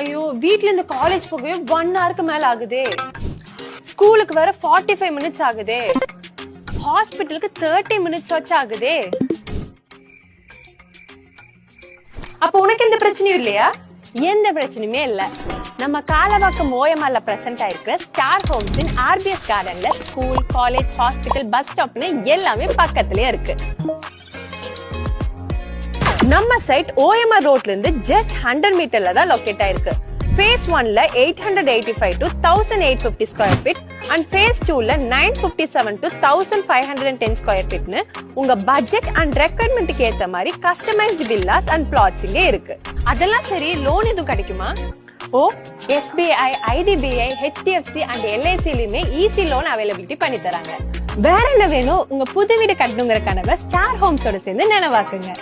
ஐயோ, வீட்ல இருந்து காலேஜ் போகவே 1 ஹவருக்கு மேல ஆகுதே. ஸ்கூலுக்கு வேற 45 மினிட்ஸ் ஆகுதே. ஹாஸ்பிட்டலுக்கு 30 மினிட்ஸ் வச்சு ஆகுதே. அப்ப உனக்கு எந்த பிரச்சனையும் இல்லையா? எந்த பிரச்சனையுமே இல்ல. நம்ம காலவாக்கம் ஓஎம்ஆர்ல பிரசன்ட் ஆயிருக்கிற ஸ்டார் ஹோம்ஸ் இன் ஆர்பிஎஸ் கார்டன்ல ஸ்கூல், காலேஜ், ஹாஸ்பிட்டல், பஸ் ஸ்டாப்னு எல்லாமே பக்கத்துலயே இருக்கு. நம்ம சைட் ஓஎம்ஆர் ரோட்ல இருந்து ஜஸ்ட் 100 மீட்டர்ல தான் லொகேட் ஆயிருக்கு. Phase 1ல 885 to 1850 square feet and Phase 2ல 957 to 1510 ஸ்கொயர் ஃபீட்னு உங்க பட்ஜெட் அண்ட் ரெக்வயர்மெண்ட்டுக்கு ஏத்த மாதிரி கஸ்டமைஸ்டு வில்லாஸ் அண்ட் பிளாட்ஸ் இங்க இருக்கு. அதெல்லாம் சரி, லோன் எதுவும் கிடைக்குமா? ஓ, SBI, IDBI, HDFC அண்ட் LICலயுமே ஈஸி லோன் அவைலபிலிட்டி பண்ணி தராங்க. வேற என்ன வேணும்? உங்க புது வீடு கட்டணுங்கிற கனவை ஸ்டார் ஹோம்ஸோட சேர்ந்து நினைவாக்குங்க.